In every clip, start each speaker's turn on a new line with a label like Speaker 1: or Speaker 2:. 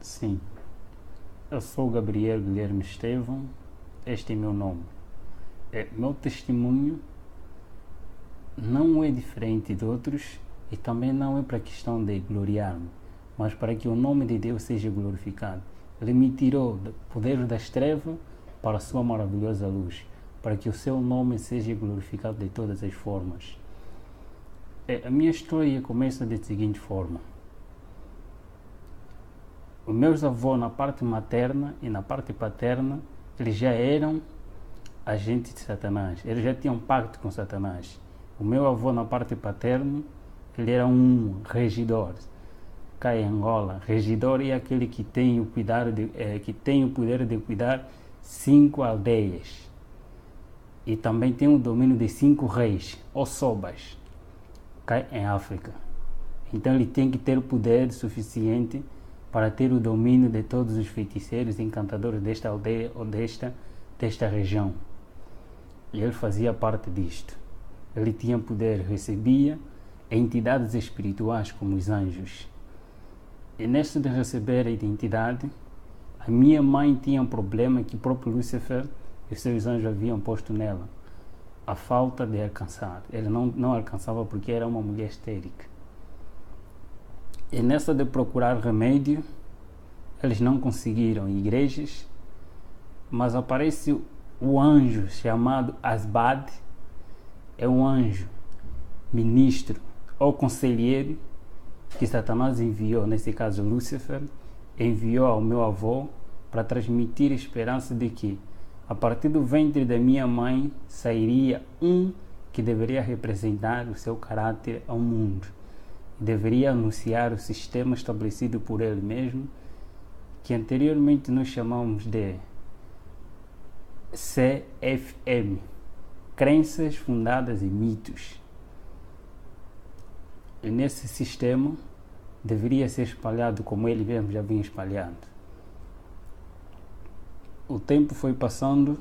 Speaker 1: Sim, eu sou Gabriel Guilherme Estevão, este é meu nome. Meu testemunho não é diferente de outros e também não é para a questão de gloriar-me, mas para que o nome de Deus seja glorificado. Ele me tirou do poder das trevas para a sua maravilhosa luz, para que o seu nome seja glorificado de todas as formas. A minha história começa da seguinte forma. Os meus avós, na parte materna e na parte paterna, eles já eram agentes de Satanás. Eles já tinham pacto com Satanás. O meu avô, na parte paterna, ele era um regidor. Cá em Angola, regidor é aquele que tem o poder de cuidar 5 aldeias. E também tem o domínio de 5 reis, ou sobas, cá em África. Então ele tem que ter o poder suficiente para ter o domínio de todos os feiticeiros e encantadores desta aldeia ou desta região. E ele fazia parte disto. Ele tinha poder, recebia entidades espirituais como os anjos. E neste de receber a identidade, a minha mãe tinha um problema que o próprio Lúcifer e os seus anjos haviam posto nela. A falta de alcançar. Ele não alcançava porque era uma mulher estérica. E nessa de procurar remédio, eles não conseguiram igrejas, mas aparece o anjo chamado Asbad, é um anjo, ministro ou conselheiro que Satanás enviou, nesse caso Lúcifer, enviou ao meu avô para transmitir a esperança de que a partir do ventre da minha mãe sairia um que deveria representar o seu caráter ao mundo. Deveria anunciar o sistema estabelecido por ele mesmo, que anteriormente nós chamamos de CFM, Crenças Fundadas em Mitos. E nesse sistema deveria ser espalhado como ele mesmo já vinha espalhando. O tempo foi passando,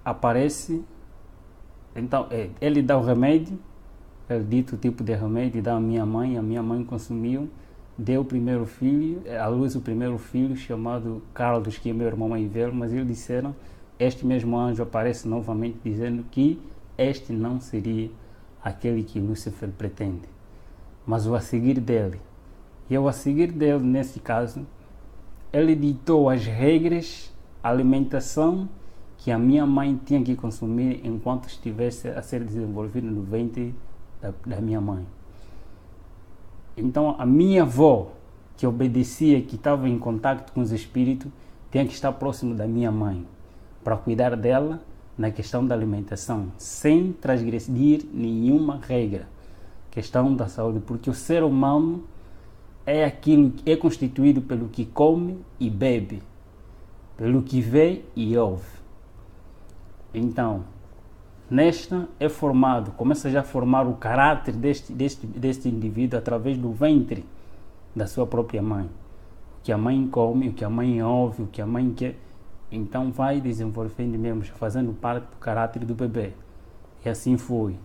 Speaker 1: aparece. Então, ele dá o remédio, ele dito o tipo de remédio, dá à minha mãe consumiu, deu o primeiro filho, à luz o primeiro filho, chamado Carlos, que é meu irmão mais velho, mas eles disseram, este mesmo anjo aparece novamente dizendo que este não seria aquele que Lúcifer pretende, mas o a seguir dele. E ao a seguir dele, nesse caso, ele ditou as regras, a alimentação, que a minha mãe tinha que consumir enquanto estivesse a ser desenvolvida no ventre da minha mãe. Então, a minha avó, que obedecia, que estava em contato com os espíritos, tinha que estar próximo da minha mãe, para cuidar dela na questão da alimentação, sem transgredir nenhuma regra. Questão da saúde, porque o ser humano é constituído pelo que come e bebe, pelo que vê e ouve. Então, nesta é formado, começa já a formar o caráter deste indivíduo através do ventre da sua própria mãe. O que a mãe come, o que a mãe ouve, o que a mãe quer. Então vai desenvolvendo mesmo, fazendo parte do caráter do bebê. E assim foi.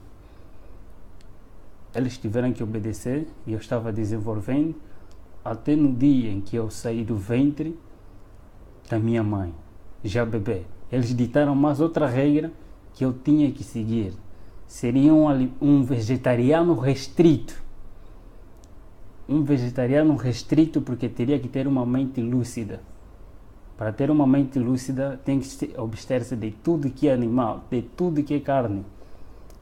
Speaker 1: Eles tiveram que obedecer e eu estava desenvolvendo até no dia em que eu saí do ventre da minha mãe, já bebê. Eles ditaram mais outra regra que eu tinha que seguir. Seria um vegetariano restrito. Um vegetariano restrito porque teria que ter uma mente lúcida. Para ter uma mente lúcida tem que abster-se de tudo que é animal, de tudo que é carne.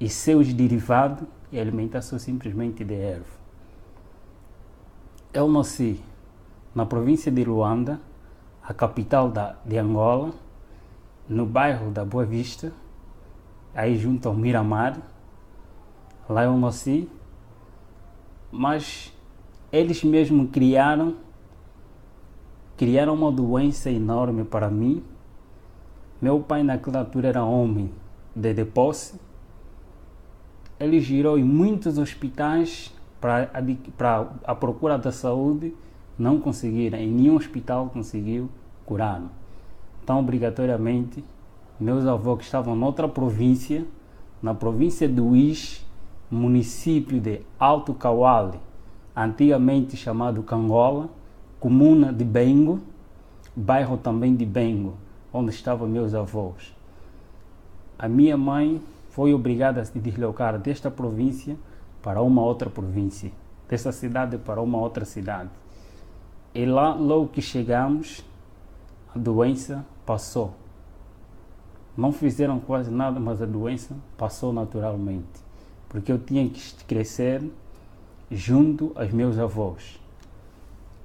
Speaker 1: E seus derivados e alimentação simplesmente de erva. Eu nasci na província de Luanda, a capital de Angola, no bairro da Boa Vista, aí junto ao Miramar. Lá eu nasci, mas eles mesmos criaram uma doença enorme para mim. Meu pai naquela altura era homem de posse. Ele girou em muitos hospitais para a procura da saúde, não conseguiram, em nenhum hospital conseguiu curar-me. Então, obrigatoriamente, meus avós que estavam noutra província, na província do Uís, município de Alto Cauale, antigamente chamado Cangola, comuna de Bengo, bairro também de Bengo, onde estavam meus avós. A minha mãe foi obrigada a se deslocar desta província para uma outra província, dessa cidade para uma outra cidade. E lá, logo que chegamos, a doença passou. Não fizeram quase nada, mas a doença passou naturalmente, porque eu tinha que crescer junto aos meus avós.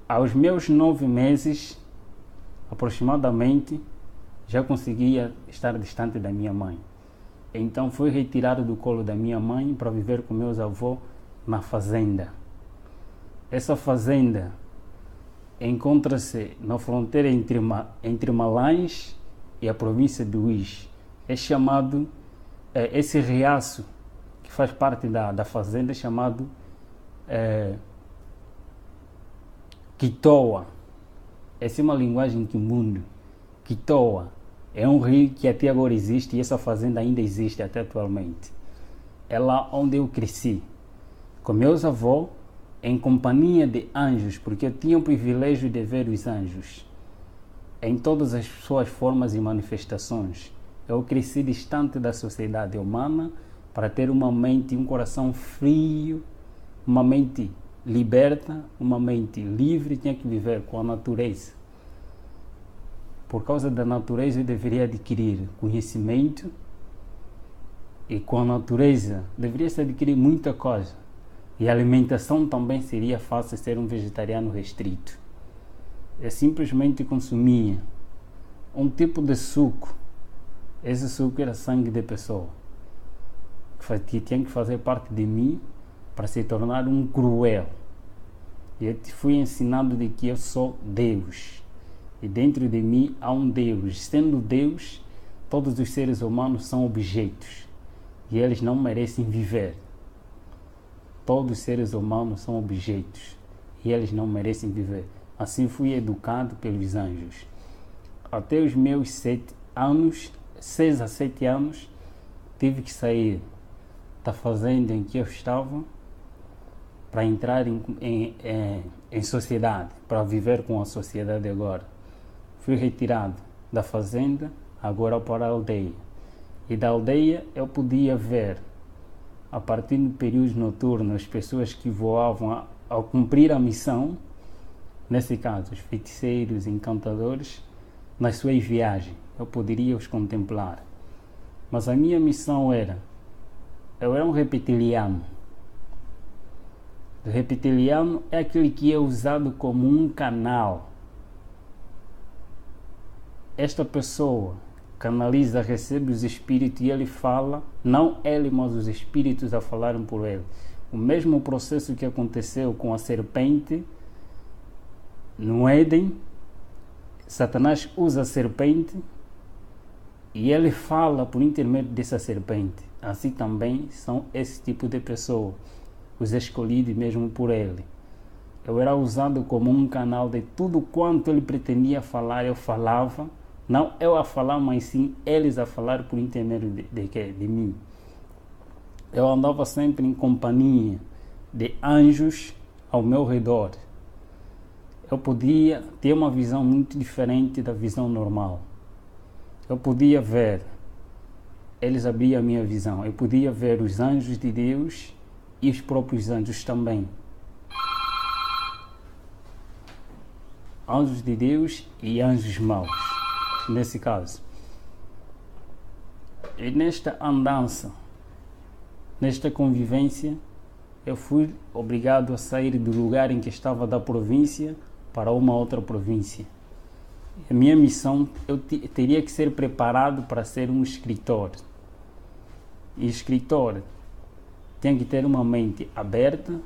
Speaker 1: Aos meus 9 meses, aproximadamente, já conseguia estar distante da minha mãe. Então fui retirado do colo da minha mãe para viver com meus avós na fazenda. Essa fazenda encontra-se na fronteira entre Malães e a província de Uís. É chamado, esse riacho que faz parte da fazenda é chamado Quitoa. Essa é uma linguagem quimundo. Quitoa é um rio que até agora existe e essa fazenda ainda existe até atualmente. É lá onde eu cresci, com meus avós, em companhia de anjos, porque eu tinha o privilégio de ver os anjos em todas as suas formas e manifestações. Eu cresci distante da sociedade humana para ter uma mente e um coração frio, uma mente liberta, uma mente livre. Tinha que viver com a natureza. Por causa da natureza eu deveria adquirir conhecimento e com a natureza deveria se adquirir muita coisa. E a alimentação também seria fácil ser um vegetariano restrito. Eu simplesmente consumia um tipo de suco. Esse suco era sangue de pessoa, que tinha que fazer parte de mim para se tornar um cruel. E eu fui ensinado de que eu sou Deus. E dentro de mim há um Deus. Sendo Deus, todos os seres humanos são objetos. E eles não merecem viver. Todos os seres humanos são objetos. E eles não merecem viver. Assim fui educado pelos anjos. Até os meus 6 a 7 anos, tive que sair da fazenda em que eu estava para entrar em sociedade, para viver com a sociedade agora. Fui retirado da fazenda, agora para a aldeia. E da aldeia eu podia ver, a partir do período noturno, as pessoas que voavam ao cumprir a missão, nesse caso, os feiticeiros, encantadores, nas suas viagens. Eu poderia os contemplar. Mas a minha missão eu era um reptiliano. O reptiliano é aquele que é usado como um canal. Esta pessoa canaliza, recebe os espíritos e ele fala, não ele, mas os espíritos a falarem por ele. O mesmo processo que aconteceu com a serpente no Éden, Satanás usa a serpente e ele fala por intermédio dessa serpente. Assim também são esse tipo de pessoa, os escolhidos mesmo por ele. Eu era usado como um canal de tudo quanto ele pretendia falar, eu falava. Não eu a falar, mas sim eles a falar por intermédio de mim. Eu andava sempre em companhia de anjos ao meu redor. Eu podia ter uma visão muito diferente da visão normal. Eu podia ver, eles abriam a minha visão, eu podia ver os anjos de Deus e os próprios anjos também. Anjos de Deus e anjos maus, nesse caso. E nesta andança, nesta convivência, eu fui obrigado a sair do lugar em que estava da província para uma outra província. A minha missão, eu teria que ser preparado para ser um escritor. E escritor tem que ter uma mente aberta,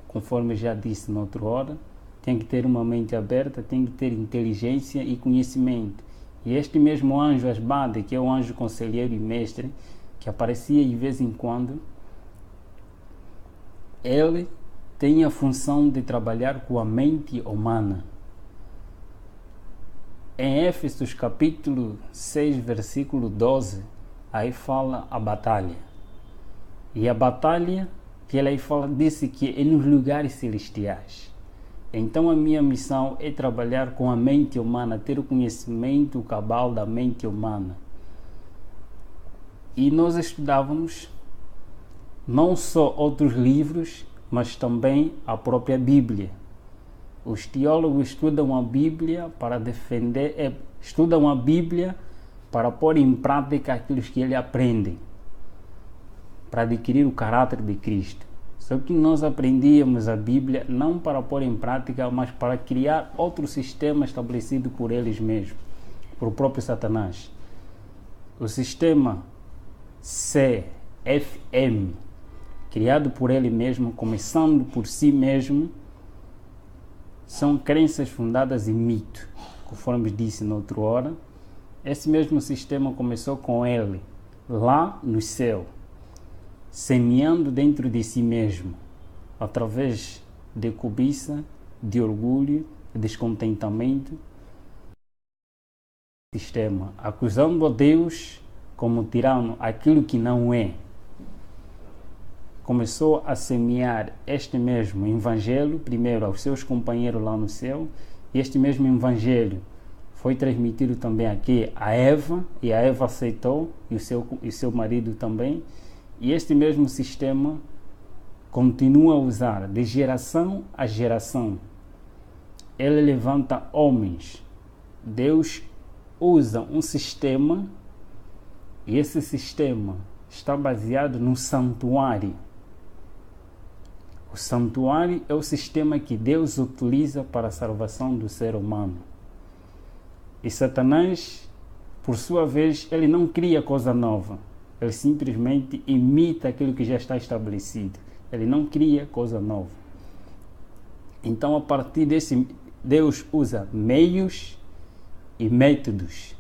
Speaker 1: conforme já disse na outra hora, tem que ter uma mente aberta, tem que ter inteligência e conhecimento. E este mesmo anjo Asbade, que é o anjo conselheiro e mestre, que aparecia de vez em quando, ele tem a função de trabalhar com a mente humana. Em Éfesos capítulo 6, versículo 12, aí fala a batalha. E a batalha que ele aí fala, disse que é nos lugares celestiais. Então a minha missão é trabalhar com a mente humana, ter o conhecimento cabal da mente humana. E nós estudávamos não só outros livros, mas também a própria Bíblia. Os teólogos estudam a Bíblia para defender, estudam a Bíblia para pôr em prática aquilo que eles aprendem, para adquirir o caráter de Cristo. Só que nós aprendíamos a Bíblia não para pôr em prática, mas para criar outro sistema estabelecido por eles mesmos, por o próprio Satanás. O sistema CFM, criado por ele mesmo, começando por si mesmo, são crenças fundadas em mito, conforme disse na outra hora. Esse mesmo sistema começou com ele, lá no céu, semeando dentro de si mesmo, através de cobiça, de orgulho, de descontentamento, sistema, acusando a Deus como tirano aquilo que não é. Começou a semear este mesmo evangelho, primeiro aos seus companheiros lá no céu, e este mesmo evangelho foi transmitido também aqui a Eva, e a Eva aceitou, e o seu marido também, e este mesmo sistema continua a usar de geração a geração. Ele levanta homens. Deus usa um sistema, e esse sistema está baseado no santuário. O santuário é o sistema que Deus utiliza para a salvação do ser humano. E Satanás, por sua vez, ele não cria coisa nova. Ele simplesmente imita aquilo que já está estabelecido. Ele não cria coisa nova. Então, a partir desse, Deus usa meios e métodos.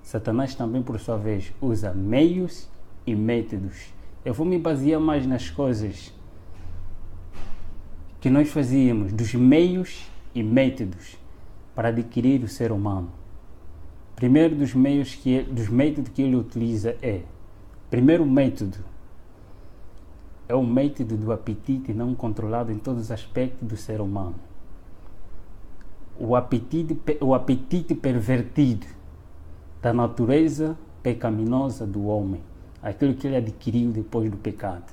Speaker 1: Satanás também, por sua vez, usa meios e métodos. Eu vou me basear mais nas coisas que nós fazíamos, dos meios e métodos para adquirir o ser humano. Primeiro dos métodos que ele utiliza primeiro método é o método do apetite não controlado em todos os aspectos do ser humano. O apetite pervertido da natureza pecaminosa do homem, aquilo que ele adquiriu depois do pecado.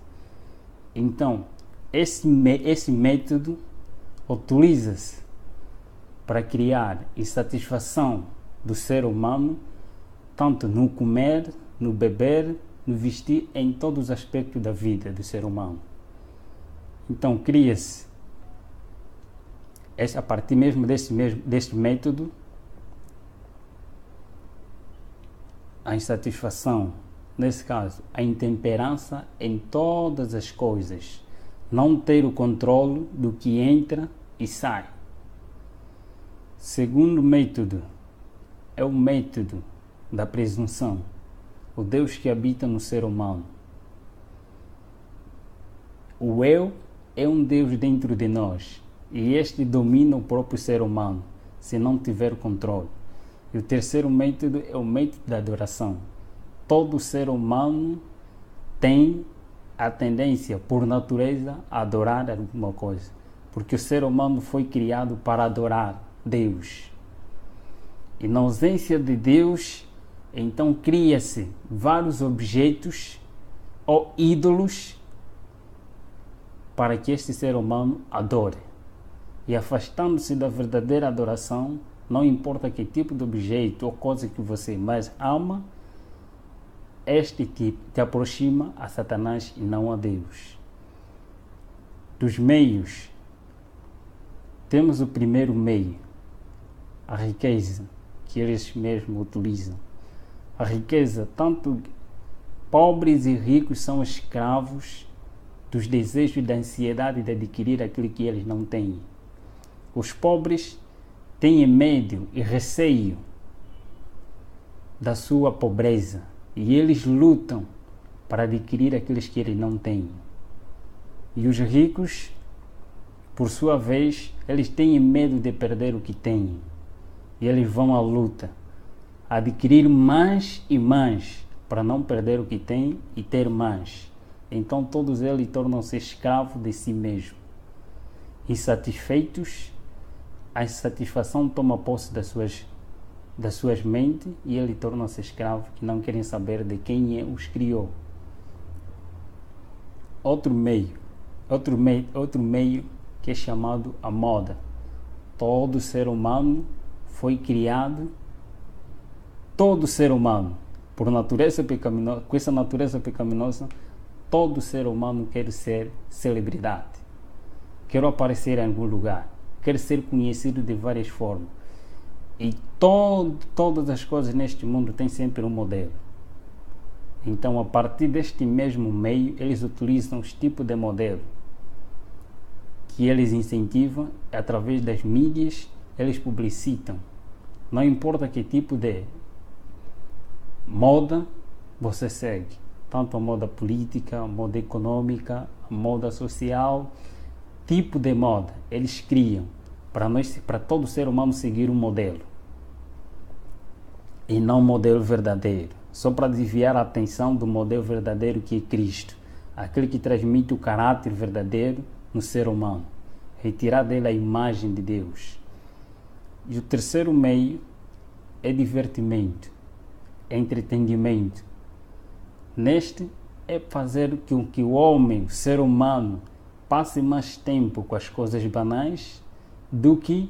Speaker 1: Então, esse método utiliza-se para criar insatisfação do ser humano, tanto no comer, no beber, no vestir, em todos os aspectos da vida do ser humano. Então, cria-se, a partir mesmo deste método, a insatisfação, nesse caso, a intemperança em todas as coisas, não ter o controle do que entra e sai. Segundo método é o método da presunção, o Deus que habita no ser humano. O eu é um Deus dentro de nós e este domina o próprio ser humano, se não tiver controle. E o terceiro método é o método da adoração. Todo ser humano tem a tendência, por natureza, a adorar alguma coisa. Porque o ser humano foi criado para adorar Deus. E na ausência de Deus, então cria-se vários objetos ou ídolos para que este ser humano adore. E afastando-se da verdadeira adoração, não importa que tipo de objeto ou coisa que você mais ama, este tipo te aproxima a Satanás e não a Deus. Dos meios, temos o primeiro meio, a riqueza, que eles mesmos utilizam. A riqueza, tanto pobres e ricos são escravos dos desejos e da ansiedade de adquirir aquilo que eles não têm. Os pobres têm medo e receio da sua pobreza e eles lutam para adquirir aqueles que eles não têm. E os ricos, por sua vez, eles têm medo de perder o que têm e eles vão à luta, adquirir mais e mais para não perder o que têm e ter mais. então todos eles tornam-se escravos de si mesmos. Insatisfeitos, a insatisfação toma posse das suas mentes e eles tornam-se escravos que não querem saber de quem os criou. Outro meio que é chamado a moda. Todo ser humano foi criado, todo ser humano, por natureza pecaminosa, com essa natureza pecaminosa, todo ser humano quer ser celebridade, quer aparecer em algum lugar, quer ser conhecido de várias formas. E todas as coisas neste mundo têm sempre um modelo. Então, a partir deste mesmo meio, eles utilizam os tipos de modelo que eles incentivam através das mídias, eles publicitam. Não importa que tipo de moda você segue, tanto a moda política, a moda econômica, a moda social, tipo de moda, eles criam para todo ser humano seguir um modelo e não um modelo verdadeiro, só para desviar a atenção do modelo verdadeiro que é Cristo, aquele que transmite o caráter verdadeiro no ser humano, retirar dele a imagem de Deus. E o terceiro meio é divertimento, é entretenimento. Neste é fazer com que o homem, o ser humano, passe mais tempo com as coisas banais do que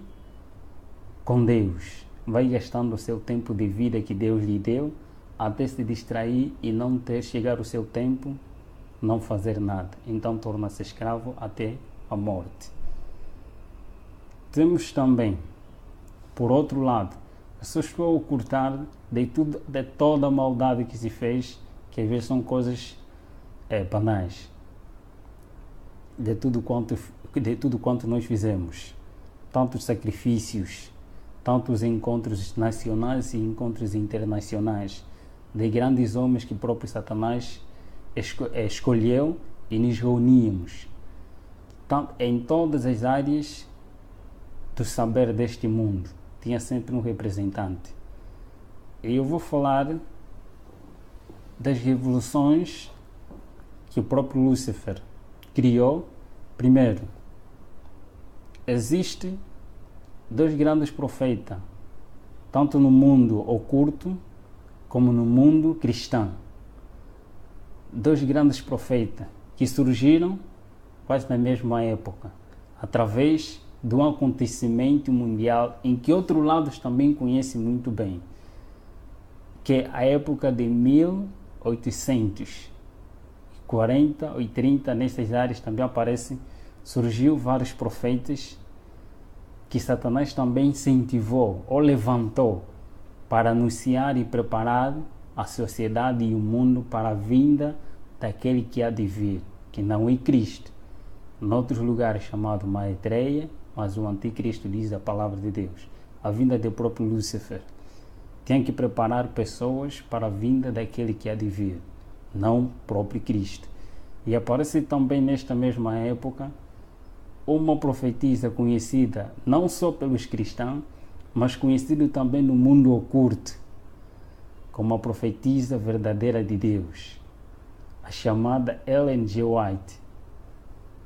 Speaker 1: com Deus. Vai gastando o seu tempo de vida que Deus lhe deu até se distrair e não ter chegar o seu tempo, não fazer nada. Então torna-se escravo até a morte. Temos também, por outro lado, pessoas que vão ocultar de toda a maldade que se fez, que às vezes são coisas banais, de tudo quanto nós fizemos, tantos sacrifícios, tantos encontros nacionais e encontros internacionais, de grandes homens que o próprio Satanás escolheu e nos reuníamos. Em todas as áreas do saber deste mundo, tinha sempre um representante. E eu vou falar das revoluções que o próprio Lúcifer criou. Primeiro, existem dois grandes profetas, tanto no mundo oculto como no mundo cristão. Dois grandes profetas que surgiram quase na mesma época, através de um acontecimento mundial em que outros lados também conhecem muito bem, que é a época de 1840 ou 30, nessas áreas também surgiu vários profetas que Satanás também incentivou ou levantou para anunciar e preparar a sociedade e o mundo para a vinda daquele que há de vir, que não é Cristo. Em outros lugares chamado Maitreya, mas o anticristo diz a palavra de Deus. A vinda do próprio Lúcifer. Tem que preparar pessoas para a vinda daquele que há de vir, não o próprio Cristo. E aparece também nesta mesma época uma profetisa conhecida não só pelos cristãos, mas conhecida também no mundo oculto, como a profetisa verdadeira de Deus, a chamada Ellen G. White.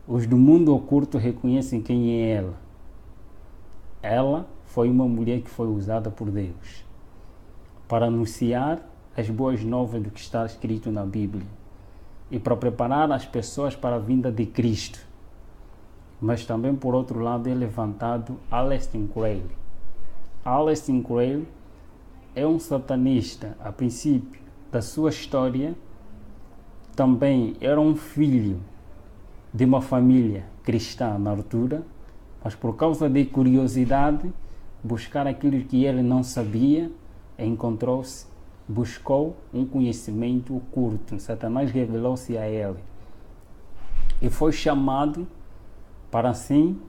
Speaker 1: Os do mundo oculto reconhecem quem é ela. Ela foi uma mulher que foi usada por Deus para anunciar as boas novas do que está escrito na Bíblia e para preparar as pessoas para a vinda de Cristo. Mas também, por outro lado, é levantado Aleister Crowley. Aleister Crowley é um satanista. A princípio da sua história, também era um filho de uma família cristã na altura, mas por causa de curiosidade, buscar aquilo que ele não sabia, buscou um conhecimento oculto. Satanás revelou-se a ele e foi chamado para assim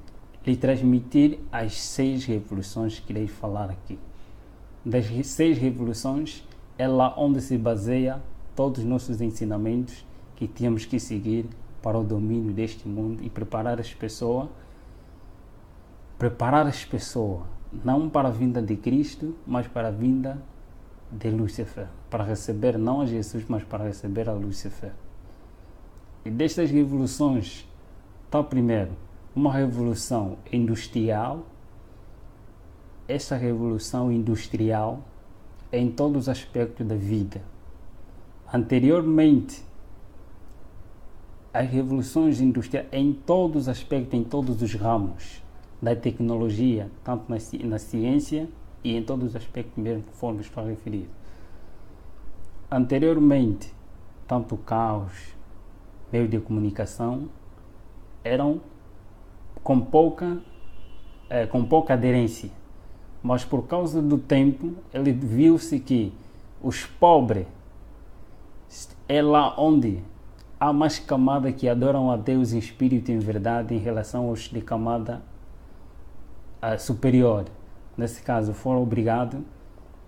Speaker 1: lhe transmitir as 6 revoluções que irei falar aqui. Das 6 revoluções é lá onde se baseia todos os nossos ensinamentos que temos que seguir para o domínio deste mundo e preparar as pessoas não para a vinda de Cristo, mas para a vinda de Lúcifer, para receber não a Jesus, mas para receber a Lúcifer. E destas revoluções, está primeiro uma revolução industrial. Essa revolução industrial é em todos os aspectos da vida. Anteriormente, as revoluções industriais em todos os aspectos, em todos os ramos da tecnologia, tanto na ciência e em todos os aspectos mesmo conforme estou a referir. Anteriormente, tanto carros, meios de comunicação, eram com pouca aderência. Mas por causa do tempo, ele viu-se que os pobres é lá onde há mais camada que adoram a Deus em espírito e em verdade em relação aos de camada superior. Nesse caso, foram obrigados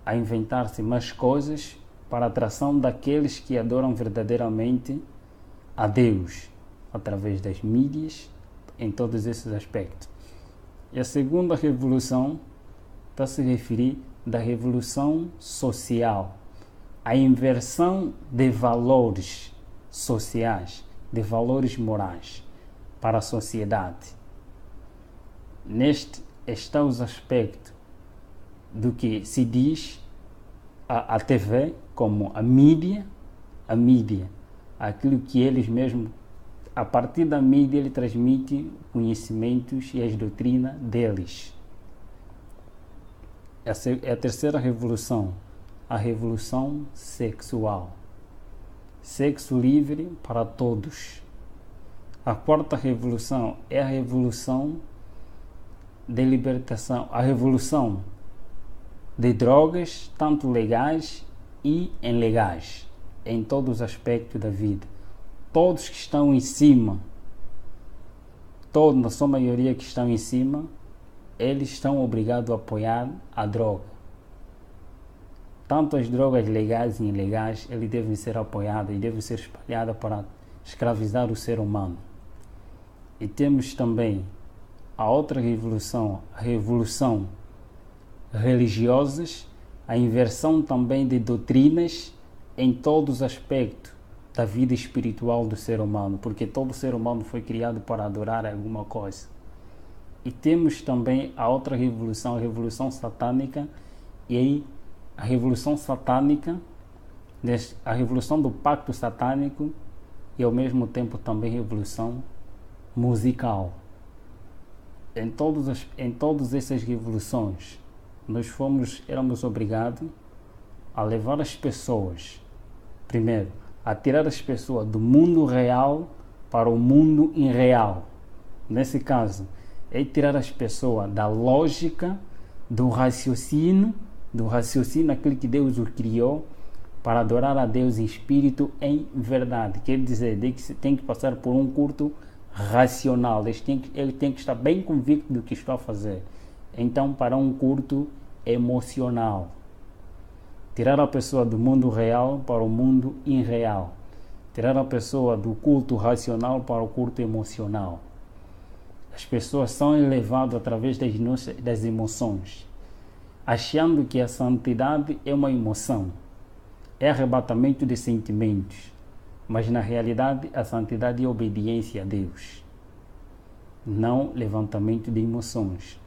Speaker 1: a inventar-se mais coisas para a atração daqueles que adoram verdadeiramente a Deus, através das mídias, em todos esses aspectos. E a segunda revolução está a se referir da revolução social, a inversão de valores sociais, de valores morais para a sociedade. Neste está os aspectos do que se diz a TV como a mídia, aquilo que eles mesmos, a partir da mídia, ele transmite conhecimentos e as doutrinas deles. Essa é a terceira revolução, a revolução sexual. Sexo livre para todos. A quarta revolução é a revolução de libertação, a revolução de drogas, tanto legais e ilegais, em todos os aspectos da vida. Todos que estão em cima, na sua maioria que estão em cima, eles estão obrigados a apoiar a droga. Tanto as drogas legais e ilegais, eles devem ser apoiadas e devem ser espalhadas para escravizar o ser humano. E temos também a outra revolução, a revolução religiosas, a inversão também de doutrinas em todos os aspectos da vida espiritual do ser humano, porque todo ser humano foi criado para adorar alguma coisa. E temos também a outra revolução, a revolução satânica, e aí a revolução satânica, a revolução do pacto satânico e ao mesmo tempo também revolução musical. Em todas essas revoluções, nós éramos obrigados a levar as pessoas, primeiro, a tirar as pessoas do mundo real para o mundo irreal. Nesse caso, é tirar as pessoas da lógica, do raciocínio, aquele que Deus o criou, para adorar a Deus em espírito, em verdade. Quer dizer, que tem que passar por um culto racional, ele tem que estar bem convicto do que está a fazer. Então, para um culto emocional, tirar a pessoa do mundo real para o mundo irreal, tirar a pessoa do culto racional para o culto emocional. As pessoas são elevadas através das emoções, achando que a santidade é uma emoção, é arrebatamento de sentimentos, mas na realidade a santidade é obediência a Deus, não levantamento de emoções.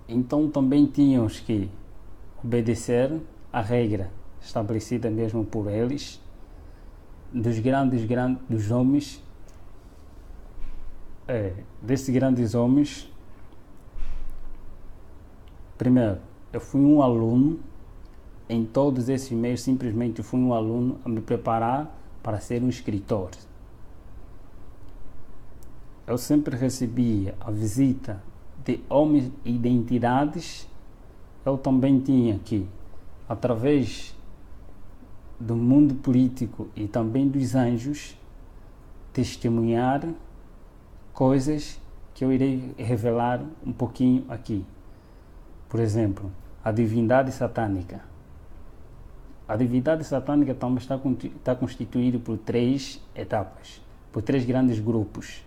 Speaker 1: Então também tínhamos que obedecer a regra estabelecida mesmo por eles, dos homens, desses grandes homens. Primeiro, eu fui um aluno em todos esses meios, simplesmente fui um aluno a me preparar para ser um escritor. Eu sempre recebia a visita de homens e de entidades. Eu também tinha que, através do mundo político e também dos anjos, testemunhar coisas que eu irei revelar um pouquinho aqui. Por exemplo, a divindade satânica. A divindade satânica também está constituída por 3 etapas, por 3 grandes grupos.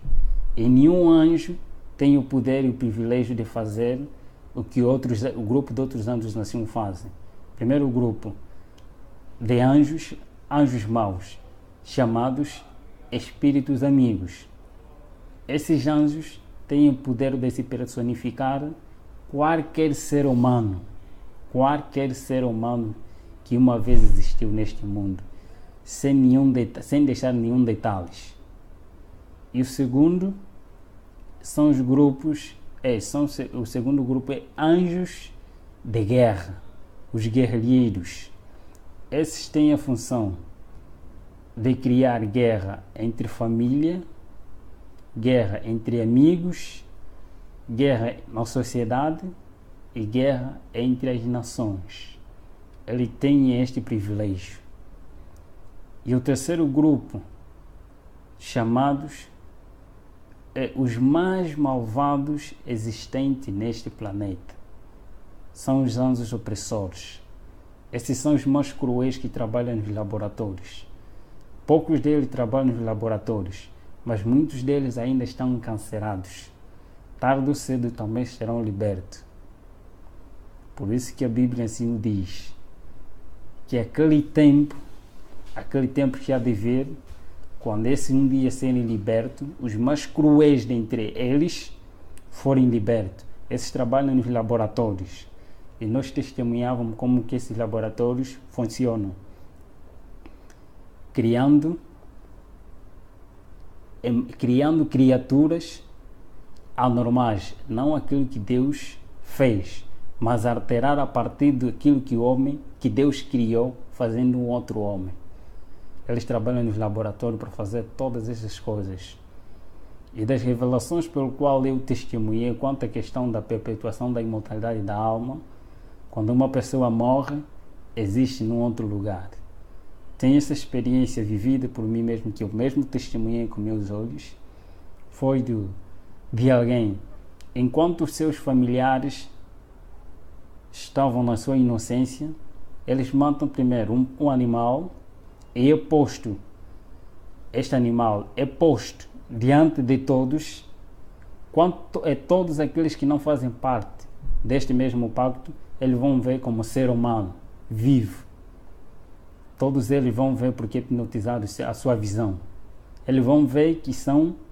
Speaker 1: E nenhum anjo tem o poder e o privilégio de fazer o que o grupo de outros anjos assim fazem. Primeiro grupo de anjos maus, chamados espíritos amigos. Esses anjos têm o poder de se personificar qualquer ser humano que uma vez existiu neste mundo, sem deixar nenhum detalhe. E o segundo são os grupos, o segundo grupo é anjos de guerra, os guerrilheiros. Esses têm a função de criar guerra entre família, guerra entre amigos, guerra na sociedade e guerra entre as nações. Ele tem este privilégio. E o terceiro grupo, chamados os mais malvados existentes neste planeta, são os anjos opressores. Esses são os mais cruéis que trabalham nos laboratórios. Poucos deles trabalham nos laboratórios, mas muitos deles ainda estão encarcerados. Tarde ou cedo também serão libertos. Por isso que a Bíblia assim o diz, que aquele tempo que há de vir, quando esse um dia serem libertos, os mais cruéis dentre eles forem libertos. Esses trabalham nos laboratórios. E nós testemunhávamos como que esses laboratórios funcionam. Criando criaturas anormais, não aquilo que Deus fez, mas alterar a partir daquilo que Deus criou, fazendo um outro homem. Eles trabalham nos laboratórios para fazer todas essas coisas. E das revelações pelo qual eu testemunhei quanto à questão da perpetuação da imortalidade da alma, quando uma pessoa morre, existe num outro lugar. Tenho essa experiência vivida por mim mesmo, que eu mesmo testemunhei com meus olhos. Foi de alguém, enquanto os seus familiares estavam na sua inocência, eles matam primeiro um animal e este animal é posto diante de todos, quanto é todos aqueles que não fazem parte deste mesmo pacto, eles vão ver como ser humano, vivo. Todos eles vão ver porque é hipnotizado a sua visão. Eles vão ver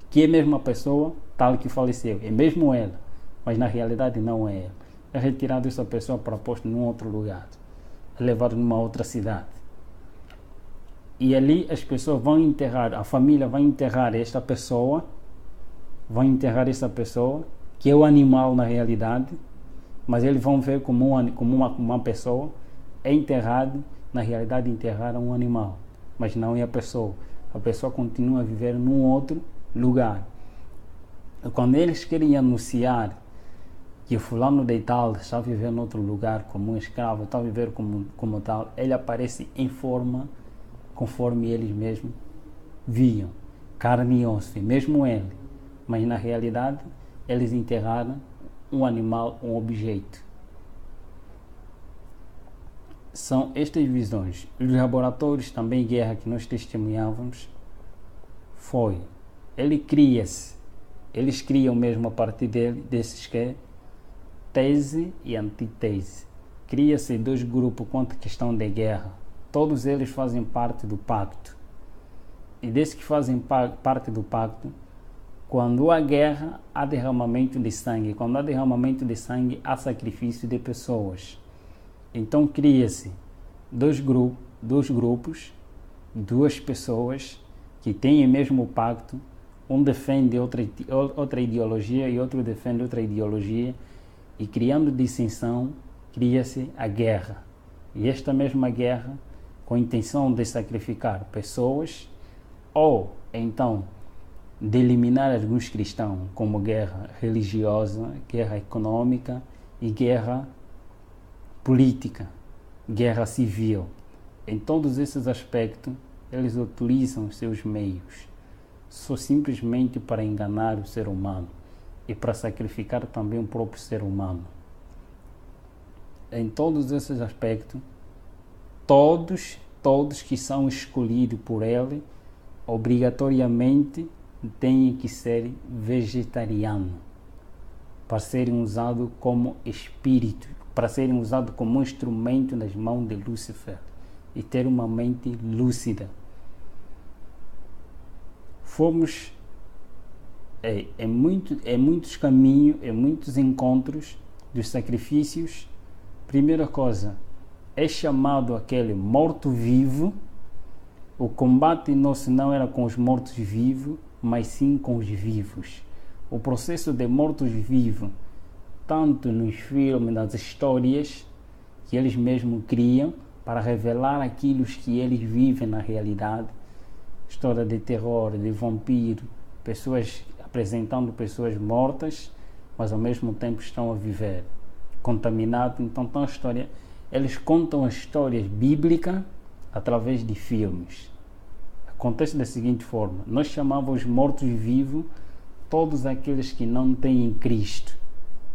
Speaker 1: que é mesmo a pessoa tal que faleceu, é mesmo ela, mas na realidade não é ela. É retirado essa pessoa para posto num outro lugar, é levado numa outra cidade. E ali as pessoas vão enterrar, a família vai enterrar essa pessoa, que é o animal na realidade, mas eles vão ver como uma pessoa, é enterrado, na realidade enterraram um animal, mas não é a pessoa continua a viver num outro lugar. E quando eles querem anunciar que fulano de tal está a viver em outro lugar como um escravo, está a viver como tal, ele aparece em forma conforme eles mesmos viam, carne e osso, mesmo ele, mas na realidade eles enterraram um animal, um objeto. São estas visões. Os laboratórios também guerra que nós testemunhávamos eles criam mesmo a partir desses que é tese e antítese. Cria-se dois grupos quanto à questão de guerra. Todos eles fazem parte do pacto. E desses que fazem parte do pacto, quando há guerra, há derramamento de sangue. Quando há derramamento de sangue, há sacrifício de pessoas. Então cria-se dois grupos, duas pessoas que têm o mesmo pacto. Um defende outra ideologia e outro defende outra ideologia. E criando dissensão, cria-se a guerra. E esta mesma guerra, com a intenção de sacrificar pessoas, ou então de eliminar alguns cristãos, como guerra religiosa, guerra econômica e guerra política, guerra civil. Em todos esses aspectos, eles utilizam os seus meios, só simplesmente para enganar o ser humano e para sacrificar também o próprio ser humano. Em todos esses aspectos, todos que são escolhidos por ele, obrigatoriamente têm que ser vegetarianos, para serem usados como espírito, para serem usados como instrumento nas mãos de Lúcifer e ter uma mente lúcida. fomos em muitos caminhos, em muitos encontros dos sacrifícios. Primeira coisa, é chamado aquele morto-vivo. O combate nosso não era com os mortos-vivos, mas sim com os vivos. O processo de mortos-vivos, tanto nos filmes, nas histórias que eles mesmos criam para revelar aquilo que eles vivem na realidade. História de terror, de vampiro, pessoas apresentando pessoas mortas, mas ao mesmo tempo estão a viver, contaminados. Então, eles contam as histórias bíblicas através de filmes. Acontece da seguinte forma: nós chamamos mortos-vivos todos aqueles que não têm Cristo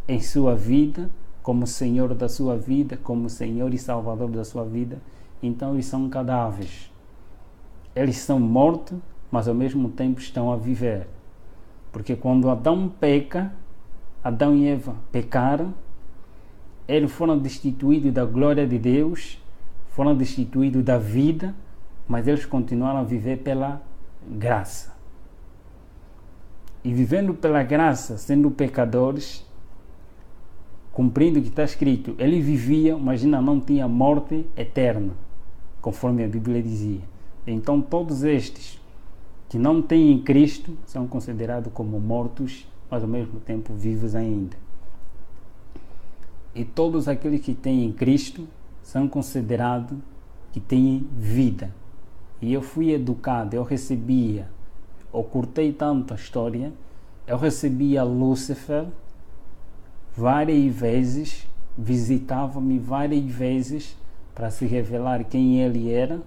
Speaker 1: em sua vida, como Senhor da sua vida, como Senhor e Salvador da sua vida. Então eles são cadáveres. Eles são mortos, mas ao mesmo tempo estão a viver. Porque quando Adão peca, Adão e Eva pecaram, eles foram destituídos da glória de Deus, foram destituídos da vida, mas eles continuaram a viver pela graça. E vivendo pela graça, sendo pecadores, cumprindo o que está escrito, ele vivia, mas ainda não tinha morte eterna, conforme a Bíblia dizia. Então todos estes que não têm Cristo são considerados como mortos, mas ao mesmo tempo vivos ainda. E todos aqueles que têm Cristo são considerados que têm vida. E eu fui educado, eu curtei tanto a história, eu recebia Lúcifer várias vezes, visitava-me várias vezes para se revelar quem ele era.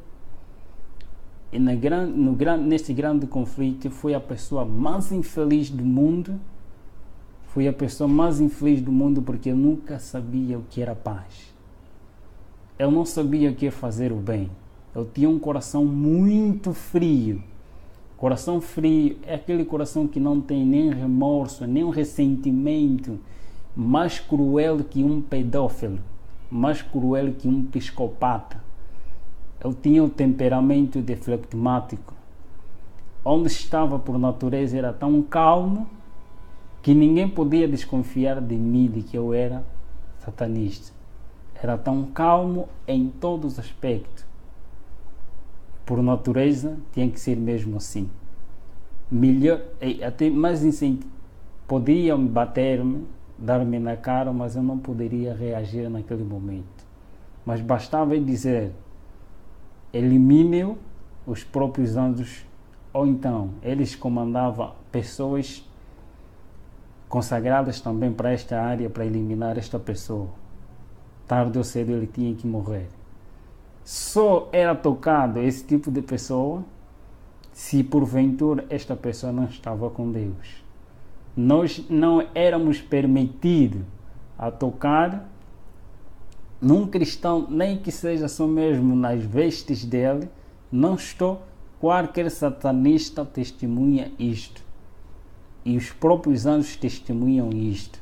Speaker 1: E neste grande conflito, fui a pessoa mais infeliz do mundo. Fui a pessoa mais infeliz do mundo porque eu nunca sabia o que era paz. Eu não sabia o que é fazer o bem. Eu tinha um coração muito frio. Coração frio é aquele coração que não tem nem remorso, nem um ressentimento. Mais cruel que um pedófilo, mais cruel que um psicopata. Eu tinha o temperamento de flegmático. Onde estava por natureza era tão calmo que ninguém podia desconfiar de mim, de que eu era satanista. Era tão calmo em todos os aspectos. Por natureza tinha que ser mesmo assim. Melhor, até mais podiam bater-me, dar-me na cara, mas eu não poderia reagir naquele momento. Mas bastava dizer: elimine os próprios anjos, ou então eles comandavam pessoas consagradas também para esta área, para eliminar esta pessoa. Tarde ou cedo ele tinha que morrer. Só era tocado esse tipo de pessoa se porventura esta pessoa não estava com Deus. Nós não éramos permitidos a tocar num cristão, nem que seja só mesmo nas vestes dele. Não estou, qualquer satanista testemunha isto. E os próprios anjos testemunham isto.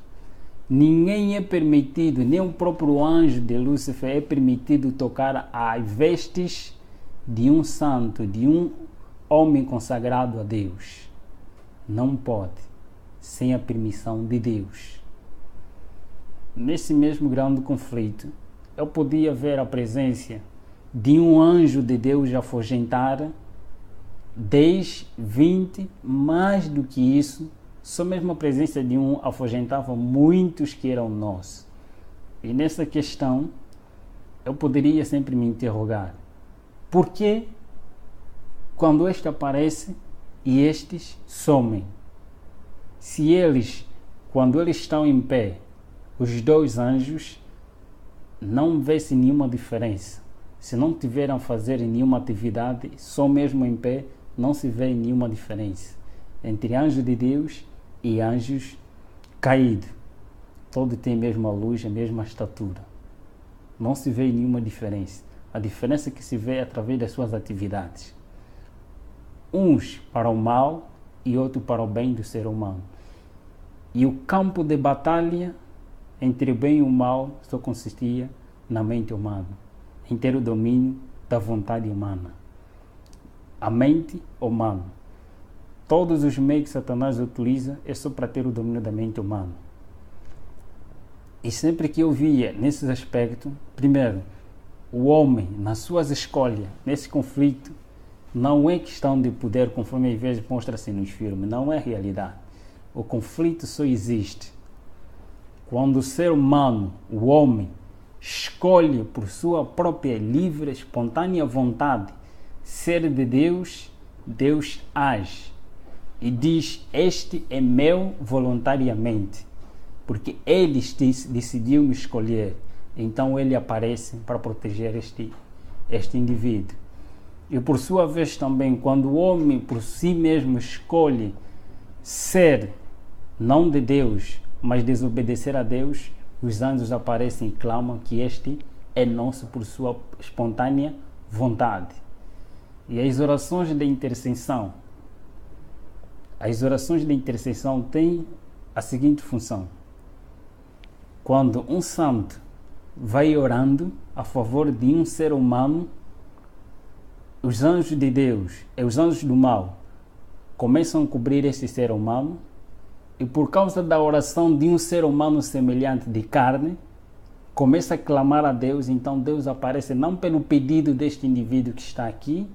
Speaker 1: Ninguém é permitido, nem o próprio anjo de Lúcifer é permitido tocar as vestes de um santo, de um homem consagrado a Deus. Não pode, sem a permissão de Deus. Nesse mesmo grande conflito, eu podia ver a presença de um anjo de Deus afugentar 10, 20, mais do que isso. Só mesmo a presença de um afugentava muitos que eram nós. E nessa questão, eu poderia sempre me interrogar: por que quando este aparece e estes somem? Se eles, quando eles estão em pé, os dois anjos, não vê-se nenhuma diferença. Se não tiveram a fazer nenhuma atividade, só mesmo em pé, não se vê nenhuma diferença entre anjos de Deus e anjos caídos. Todos têm a mesma luz, a mesma estatura. Não se vê nenhuma diferença. A diferença que se vê é através das suas atividades. Uns para o mal e outros para o bem do ser humano. E o campo de batalha entre o bem e o mal só consistia na mente humana, em ter o domínio da vontade humana. A mente humana. Todos os meios que Satanás utiliza é só para ter o domínio da mente humana. E sempre que eu via nesses aspectos, primeiro, o homem, nas suas escolhas, nesse conflito, não é questão de poder, conforme às vezes mostra-se nos filmes, não é realidade. O conflito só existe quando o ser humano, o homem, escolhe por sua própria livre, espontânea vontade ser de Deus, Deus age e diz: este é meu voluntariamente, porque ele decidiu me escolher. Então ele aparece para proteger este indivíduo. E por sua vez também, quando o homem por si mesmo escolhe ser não de Deus, mas desobedecer a Deus, os anjos aparecem e clamam que este é nosso por sua espontânea vontade. E as orações de intercessão têm a seguinte função: quando um santo vai orando a favor de um ser humano, os anjos de Deus e os anjos do mal começam a cobrir esse ser humano, e por causa da oração de um ser humano semelhante de carne, começa a clamar a Deus. Então Deus aparece não pelo pedido deste indivíduo que está aqui,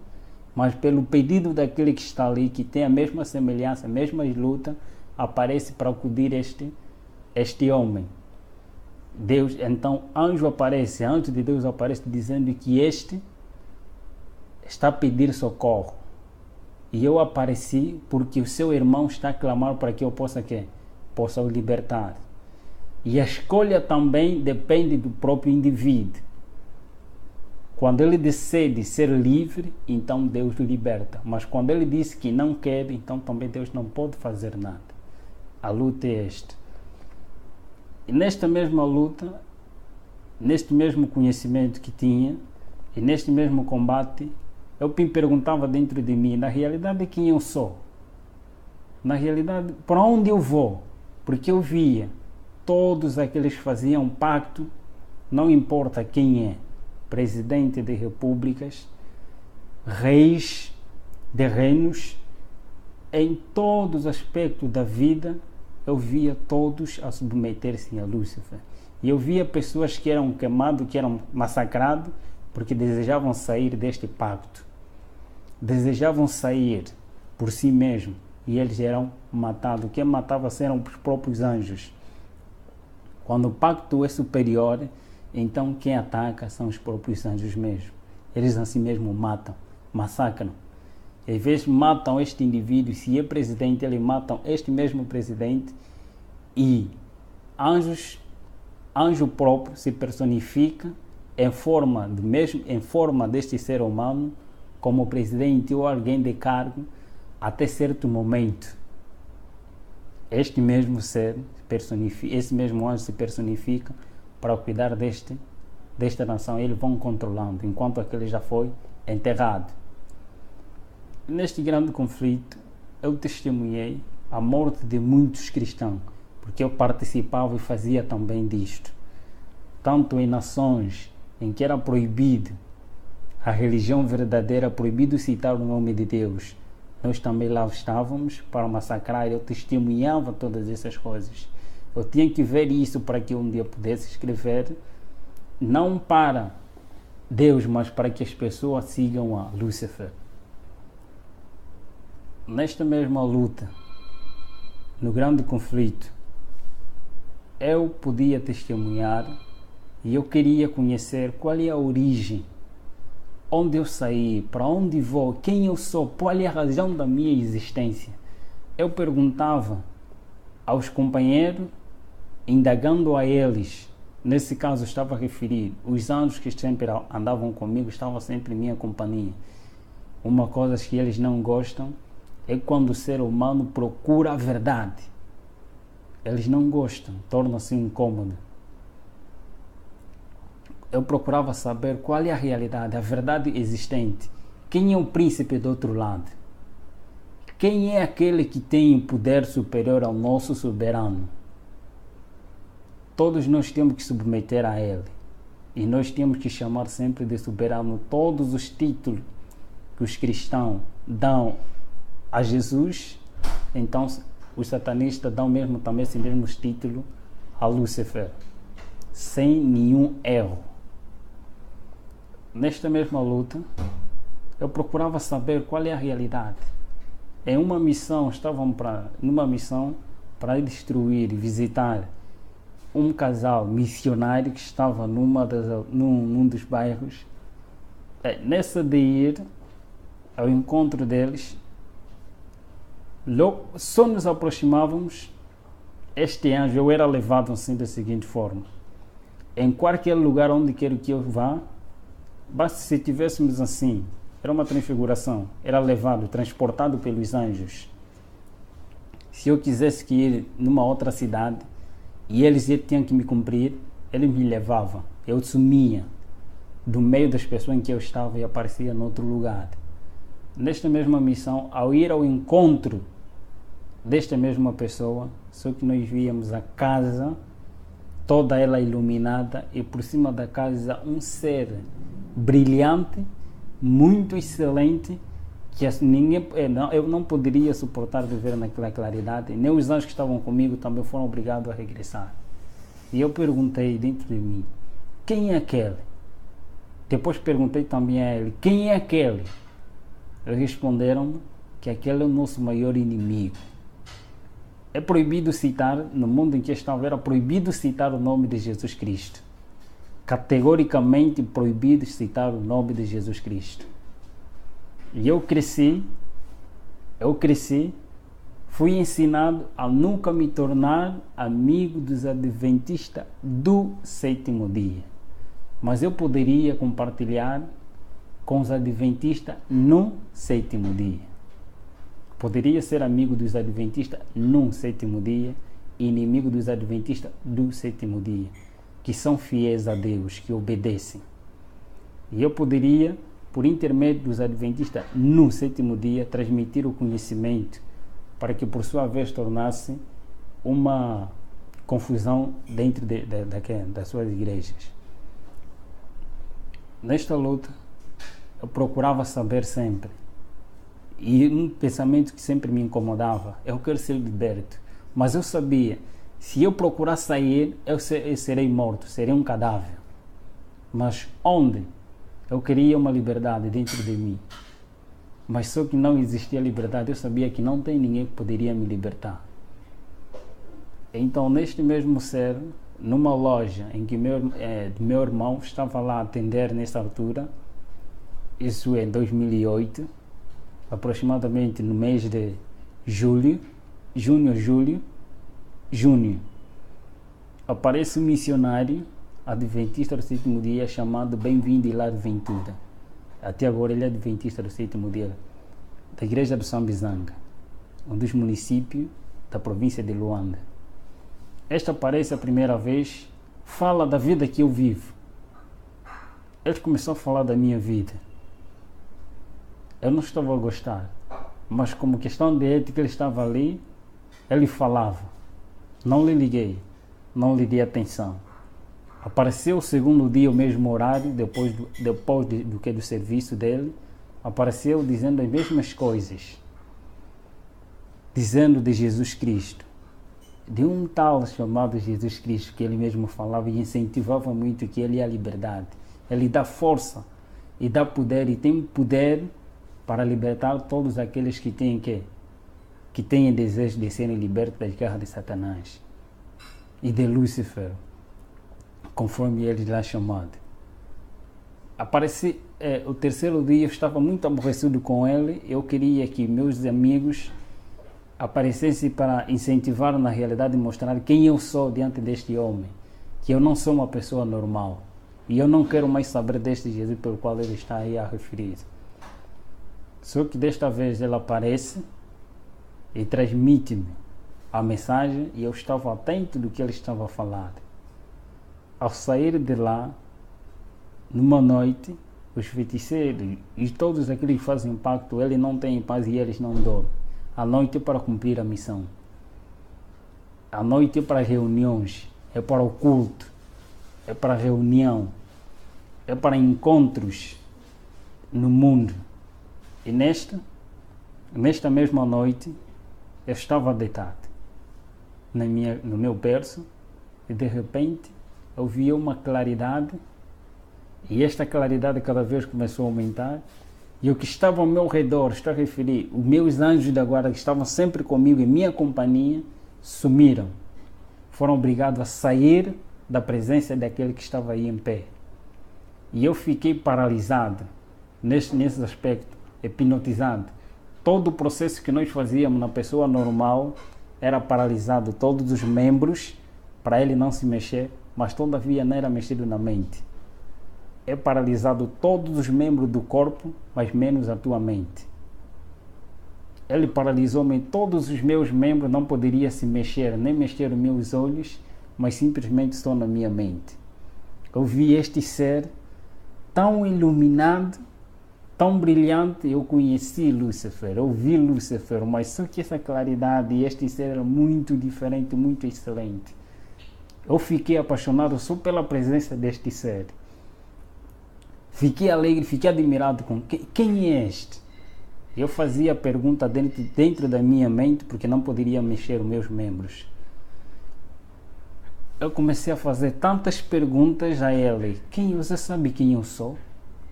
Speaker 1: mas pelo pedido daquele que está ali, que tem a mesma semelhança, a mesma luta, aparece para acudir este homem. Deus, então, anjo de Deus aparece dizendo que este está a pedir socorro. E eu apareci porque o seu irmão está a clamar para que eu possa o libertar. E a escolha também depende do próprio indivíduo. Quando ele decide ser livre, então Deus o liberta. Mas quando ele diz que não quer, então também Deus não pode fazer nada. A luta é esta. E nesta mesma luta, neste mesmo conhecimento que tinha, e neste mesmo combate, eu me perguntava dentro de mim, na realidade, quem eu sou? Na realidade, para onde eu vou? Porque eu via todos aqueles que faziam pacto, não importa quem é, presidente de repúblicas, reis de reinos, em todos os aspectos da vida, eu via todos a submeter-se a Lúcifer. E eu via pessoas que eram queimadas, que eram massacradas, porque desejavam sair deste pacto. Desejavam sair por si mesmos, e eles eram matados. Quem matava eram os próprios anjos. Quando o pacto é superior, então quem ataca são os próprios anjos mesmo. Eles assim mesmo matam, massacram. Às vezes matam este indivíduo, se é presidente, eles matam este mesmo presidente, e anjo próprio se personifica em forma deste ser humano, como presidente ou alguém de cargo, até certo momento. Este mesmo ser esse mesmo anjo se personifica para cuidar desta nação. Eles vão controlando, enquanto aquele já foi enterrado. Neste grande conflito, eu testemunhei a morte de muitos cristãos, porque eu participava e fazia também disto. Tanto em nações em que era proibido a religião verdadeira, proibido citar o nome de Deus, nós também lá estávamos para massacrar. Eu testemunhava todas essas coisas. Eu tinha que ver isso para que um dia pudesse escrever, não para Deus, mas para que as pessoas sigam a Lúcifer. Nesta mesma luta, no grande conflito, eu podia testemunhar e eu queria conhecer qual é a origem, onde eu saí, para onde vou, quem eu sou, qual é a razão da minha existência. Eu perguntava aos companheiros, indagando a eles. Nesse caso estava a referir os anjos que sempre andavam comigo, estavam sempre em minha companhia. Uma coisa que eles não gostam é quando o ser humano procura a verdade. Eles não gostam, torna-se incômodo. Eu procurava saber qual é a realidade, a verdade existente. Quem é o príncipe do outro lado? Quem é aquele que tem o poder superior ao nosso soberano? Todos nós temos que submeter a ele. E nós temos que chamar sempre de soberano todos os títulos que os cristãos dão a Jesus, Então os satanistas dão mesmo também esse mesmo título a Lúcifer, sem nenhum erro. Nesta mesma luta, eu procurava saber qual é a realidade. Em uma missão, numa missão para destruir e visitar um casal missionário que estava num dos bairros. Nessa de ir ao encontro deles, logo, só nos aproximávamos, este anjo, eu era levado assim da seguinte forma: em qualquer lugar onde quero que eu vá, basta se tivéssemos assim, era uma transfiguração, era levado, transportado pelos anjos. Se eu quisesse que ir numa outra cidade e eles tinham que me cumprir, eles me levavam, eu sumia do meio das pessoas em que eu estava e aparecia em outro lugar. Nesta mesma missão, ao ir ao encontro desta mesma pessoa, só que nós víamos a casa toda ela iluminada e por cima da casa um ser brilhante, muito excelente, que eu não poderia suportar viver naquela claridade. Nem os anjos que estavam comigo também foram obrigados a regressar. E eu perguntei dentro de mim, quem é aquele? Depois perguntei também a ele, quem é aquele? Eles responderam que aquele é o nosso maior inimigo. É proibido citar, no mundo em que estava, era proibido citar o nome de Jesus Cristo. Categoricamente proibido citar o nome de Jesus Cristo. E eu cresci, fui ensinado a nunca me tornar amigo dos adventistas do sétimo dia. Mas eu poderia compartilhar com os adventistas no sétimo dia. Poderia ser amigo dos adventistas no sétimo dia e inimigo dos adventistas do sétimo dia, que são fiéis a Deus, que obedecem. E eu poderia, por intermédio dos adventistas no sétimo dia, transmitir o conhecimento para que por sua vez tornasse uma confusão dentro das suas igrejas. Nesta luta, eu procurava saber sempre, e um pensamento que sempre me incomodava: eu quero ser liberto, mas eu sabia, se eu procurar sair, eu serei morto, serei um cadáver. Mas onde? Eu queria uma liberdade dentro de mim, mas só que não existia liberdade. Eu sabia que não tem ninguém que poderia me libertar. Então, neste mesmo ser, numa loja em que meu irmão estava lá a atender nessa altura, isso em 2008, aproximadamente no mês de junho, aparece um missionário adventista do sétimo dia chamado Bem-vindo Hilário Ventura. Até agora ele é adventista do sétimo dia da igreja do São Bizanga, um dos municípios da província de Luanda. Este aparece a primeira vez, fala da vida que eu vivo. Ele começou a falar da minha vida. Eu não estava a gostar, mas como questão de ética ele estava ali, ele falava. Não lhe liguei, não lhe dei atenção. Apareceu o segundo dia, o mesmo horário, depois do serviço dele, apareceu dizendo as mesmas coisas, dizendo de Jesus Cristo, de um tal chamado Jesus Cristo, que ele mesmo falava e incentivava muito, que ele é a liberdade. Ele dá força e dá poder, e tem poder para libertar todos aqueles que têm desejo de serem libertos das garras de Satanás e de Lúcifer, conforme ele lá chamado. O terceiro dia eu estava muito aborrecido com ele. Eu queria que meus amigos aparecessem para incentivar na realidade e mostrar quem eu sou diante deste homem, que eu não sou uma pessoa normal e eu não quero mais saber deste Jesus pelo qual ele está aí a referir. Só que desta vez ele aparece e transmite-me a mensagem e eu estava atento do que ele estava a falar. Ao sair de lá, numa noite, os feiticeiros e todos aqueles que fazem pacto, ele não tem paz e eles não dormem. A noite é para cumprir a missão. A noite é para reuniões, é para o culto, é para reunião, é para encontros no mundo. E nesta mesma noite, Eu estava deitado no meu berço e de repente eu vi uma claridade e esta claridade cada vez começou a aumentar e o que estava ao meu redor, estou a referir, os meus anjos da guarda que estavam sempre comigo em minha companhia, sumiram. Foram obrigados a sair da presença daquele que estava aí em pé. E eu fiquei paralisado nesse aspecto, hipnotizado. Todo o processo que nós fazíamos na pessoa normal era paralisado, todos os membros, para ele não se mexer, mas todavia não era mexido na mente. É paralisado todos os membros do corpo, mas menos a tua mente. Ele paralisou-me, todos os meus membros não poderia se mexer, nem mexer os meus olhos, mas simplesmente só na minha mente. Eu vi este ser tão iluminado, tão brilhante, eu conheci Lúcifer, eu vi Lúcifer, mas só que essa claridade e este ser era muito diferente, muito excelente. Eu fiquei apaixonado só pela presença deste ser. Fiquei alegre, fiquei admirado com quem é este? Eu fazia a pergunta dentro da minha mente porque não poderia mexer os meus membros. Eu comecei a fazer tantas perguntas a ele. Você sabe quem eu sou?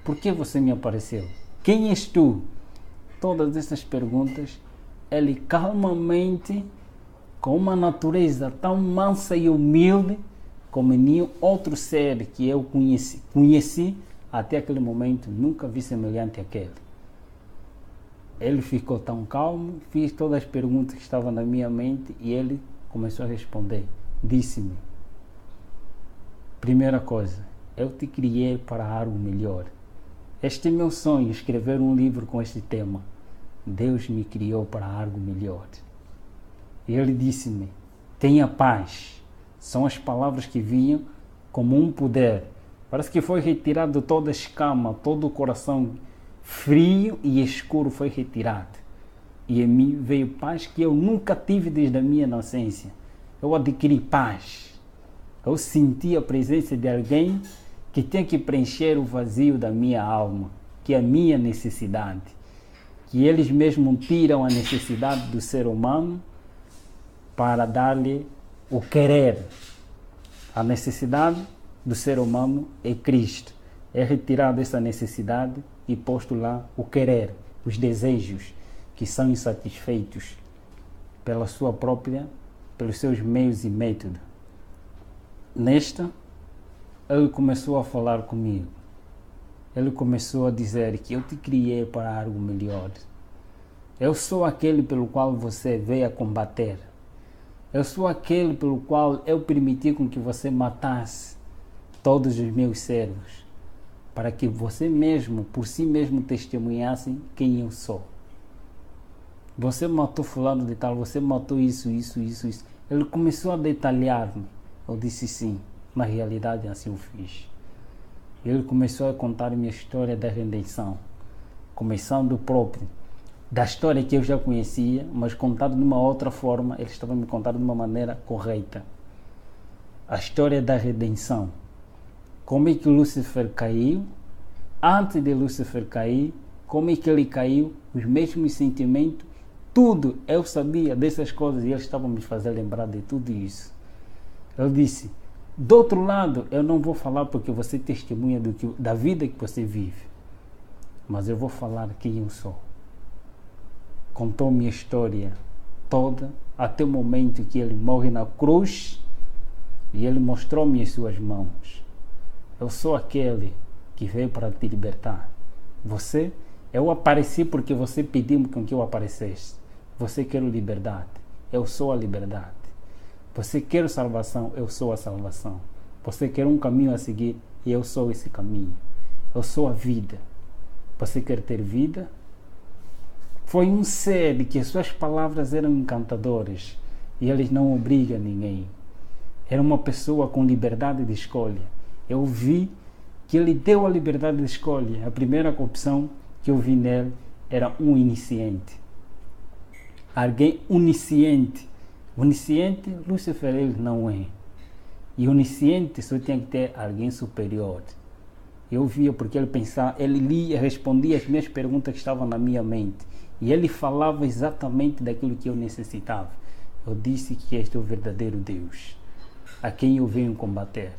Speaker 1: Por que você me apareceu? Quem és tu? Todas essas perguntas, ele calmamente, com uma natureza tão mansa e humilde, como nenhum outro ser que eu conheci até aquele momento, nunca vi semelhante àquele. Ele ficou tão calmo, fiz todas as perguntas que estavam na minha mente e ele começou a responder. Disse-me: primeira coisa, eu te criei para algo melhor. Este é meu sonho, escrever um livro com este tema. Deus me criou para algo melhor. E ele disse-me: tenha paz. São as palavras que vinham como um poder. Parece que foi retirado toda a escama, todo o coração frio e escuro foi retirado. E em mim veio paz que eu nunca tive desde a minha nascença. Eu adquiri paz. Eu senti a presença de alguém que tem que preencher o vazio da minha alma, que é a minha necessidade. Que eles mesmos tiram a necessidade do ser humano para dar-lhe o querer. A necessidade do ser humano é Cristo. É retirado essa necessidade e posto lá o querer, os desejos que são insatisfeitos pelos seus meios e métodos. Nesta, ele começou a falar comigo. Ele começou a dizer que eu te criei para algo melhor. Eu sou aquele pelo qual você veio a combater. Eu sou aquele pelo qual eu permiti com que você matasse todos os meus servos, para que você mesmo, por si mesmo, testemunhasse quem eu sou. Você matou fulano de tal, você matou isso. Ele começou a detalhar-me. Eu disse sim, na realidade assim eu fiz. Ele começou a contar minha história da redenção, começando da história que eu já conhecia, mas contado de uma outra forma. Ele estava me contando de uma maneira correta. A história da redenção. Como é que Lúcifer caiu? Antes de Lúcifer cair, como é que ele caiu? Os mesmos sentimentos, tudo. Eu sabia dessas coisas e ele estava me fazendo lembrar de tudo isso. Ele disse: do outro lado, eu não vou falar porque você testemunha da vida que você vive, mas eu vou falar quem eu sou. Contou minha história toda, até o momento que ele morre na cruz e ele mostrou-me as suas mãos. Eu sou aquele que veio para te libertar. Eu apareci porque você pediu com que eu aparecesse. Você quer liberdade, eu sou a liberdade. Você quer salvação, eu sou a salvação. Você quer um caminho a seguir, e eu sou esse caminho. Eu sou a vida. Você quer ter vida? Foi um ser que suas palavras eram encantadoras e eles não obrigam ninguém. Era uma pessoa com liberdade de escolha. Eu vi que ele deu a liberdade de escolha. A primeira opção que eu vi nele era um iniciante. Alguém onisciente. Onisciente, Lúcifer ele não é. E onisciente só tem que ter alguém superior. Eu via porque ele pensava, ele lia, respondia as minhas perguntas que estavam na minha mente. E ele falava exatamente daquilo que eu necessitava. Eu disse que este é o verdadeiro Deus, a quem eu venho combater.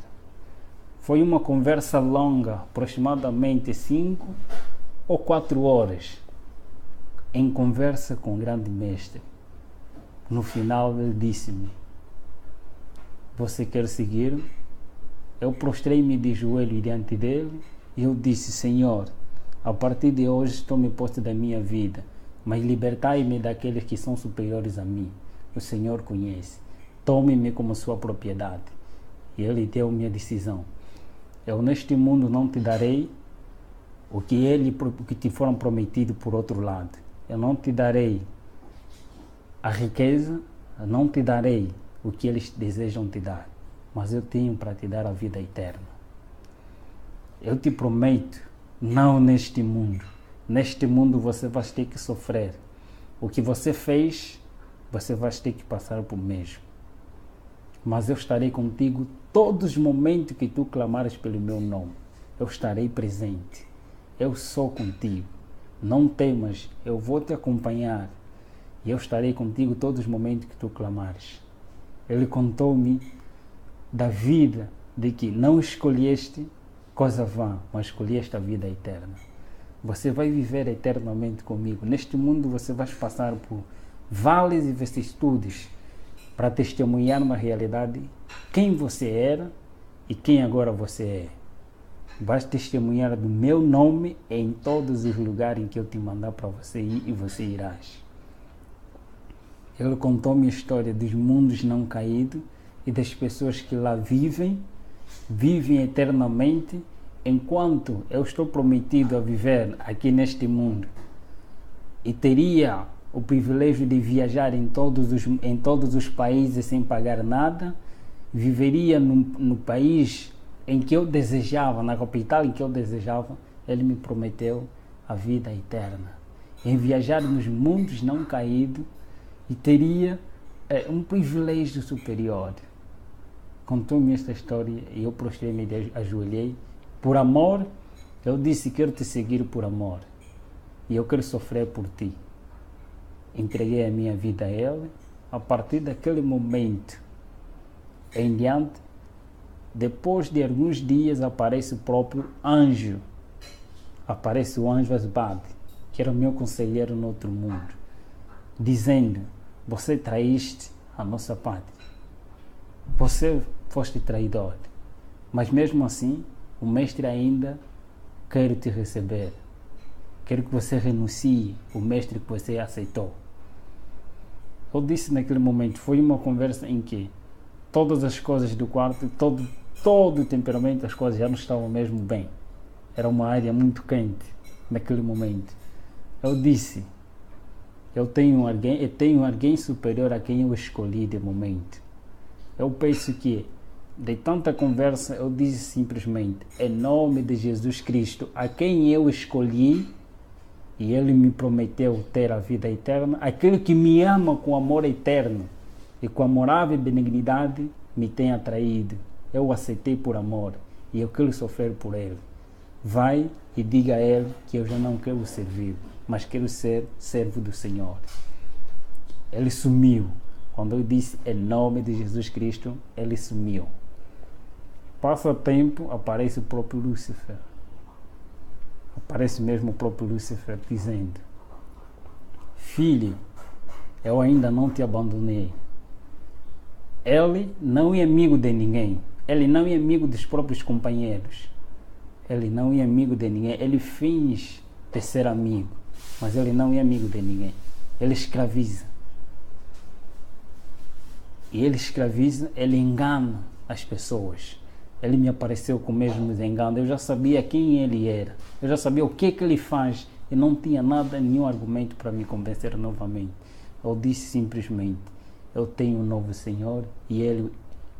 Speaker 1: Foi uma conversa longa, aproximadamente 5 ou 4 horas, em conversa com o grande mestre. No final ele disse-me: você quer seguir? Eu prostrei-me de joelho diante dele e eu disse: Senhor, a partir de hoje tome posse da minha vida, mas libertai-me daqueles que são superiores a mim. O Senhor conhece. Tome-me como sua propriedade. E ele deu-me a decisão. Eu neste mundo não te darei o que te foram prometido por outro lado. Eu não te darei a riqueza, eu não te darei o que eles desejam te dar, mas eu tenho para te dar a vida eterna. Eu te prometo, não neste mundo. Neste mundo você vai ter que sofrer. O que você fez, você vai ter que passar por mesmo. Mas eu estarei contigo todos os momentos que tu clamares pelo meu nome. Eu estarei presente. Eu sou contigo. Não temas, eu vou te acompanhar. E eu estarei contigo todos os momentos que tu clamares. Ele contou-me da vida, de que não escolheste coisa vã, mas escolheste a vida eterna. Você vai viver eternamente comigo. Neste mundo você vai passar por vales e vicissitudes para testemunhar uma realidade quem você era e quem agora você é. Vais testemunhar do meu nome em todos os lugares em que eu te mandar para você ir e você irás. Ele contou-me a história dos mundos não caídos e das pessoas que lá vivem eternamente, enquanto eu estou prometido a viver aqui neste mundo e teria o privilégio de viajar em todos os países sem pagar nada, viveria no país em que eu desejava, na capital em que eu desejava. Ele me prometeu a vida eterna, em viajar nos mundos não caídos, e teria um privilégio superior. Contou-me esta história e eu prostrei-me e ajoelhei. Por amor, eu disse: quero te seguir por amor e eu quero sofrer por ti. Entreguei a minha vida a ele. A partir daquele momento em diante, depois de alguns dias, aparece o próprio anjo. Aparece o anjo Asbad, que era o meu conselheiro no outro mundo, dizendo: você traíste a nossa pátria. Você foste traidor. Mas mesmo assim, o mestre ainda quer te receber. Quer que você renuncie o mestre que você aceitou. Eu disse naquele momento, foi uma conversa em que todas as coisas do quarto, todo o temperamento, as coisas já não estavam mesmo bem. Era uma área muito quente naquele momento. Eu disse: eu tenho alguém superior a quem eu escolhi de momento. Eu penso que, de tanta conversa, eu disse simplesmente: em nome de Jesus Cristo, a quem eu escolhi, e ele me prometeu ter a vida eterna, aquele que me ama com amor eterno e com amorável benignidade me tem atraído. Eu o aceitei por amor e eu quero sofrer por ele. Vai e diga a ele que eu já não quero servir, mas quero ser servo do Senhor. Ele sumiu. Quando eu disse em nome de Jesus Cristo, ele sumiu. Passa tempo, aparece o próprio Lúcifer. Aparece mesmo o próprio Lúcifer dizendo: filho, eu ainda não te abandonei. Ele não é amigo de ninguém. Ele não é amigo dos próprios companheiros. Ele não é amigo de ninguém. Ele finge de ser amigo, mas ele não é amigo de ninguém. Ele escraviza. E ele escraviza, ele engana as pessoas. Ele me apareceu com o mesmo engano. Eu já sabia quem ele era. Eu já sabia o que ele faz. E não tinha nenhum argumento para me convencer novamente. Eu disse simplesmente: eu tenho um novo Senhor e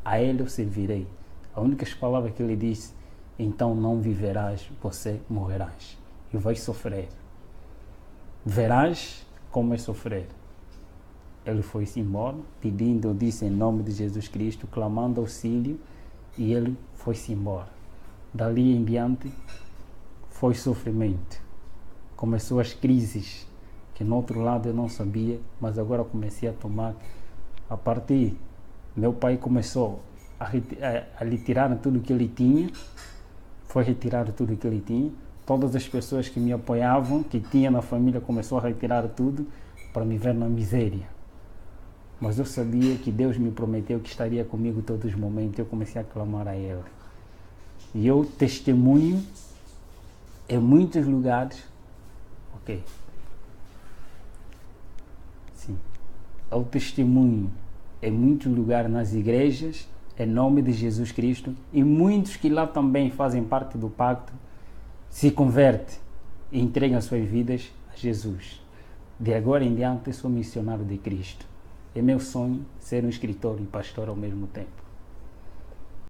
Speaker 1: a ele eu servirei. As únicas palavras que ele disse: então não viverás, você morrerás. E vais sofrer. Verás como é sofrer. Ele foi-se embora, pedindo, eu disse em nome de Jesus Cristo, clamando auxílio, e ele foi-se embora. Dali em diante, foi sofrimento. Começou as crises que no outro lado eu não sabia, mas agora comecei a tomar. A partir, meu pai começou a retirar tudo que ele tinha, foi retirar tudo que ele tinha. Todas as pessoas que me apoiavam, que tinha na família, começou a retirar tudo para me ver na miséria. Mas eu sabia que Deus me prometeu que estaria comigo todos os momentos. Eu comecei a clamar a Ele. E eu testemunho em muitos lugares. Ok. Sim. Eu testemunho em muitos lugares nas igrejas, em nome de Jesus Cristo. E muitos que lá também fazem parte do pacto se convertem e entregam as suas vidas a Jesus. De agora em diante, eu sou missionário de Cristo. É meu sonho ser um escritor e pastor ao mesmo tempo.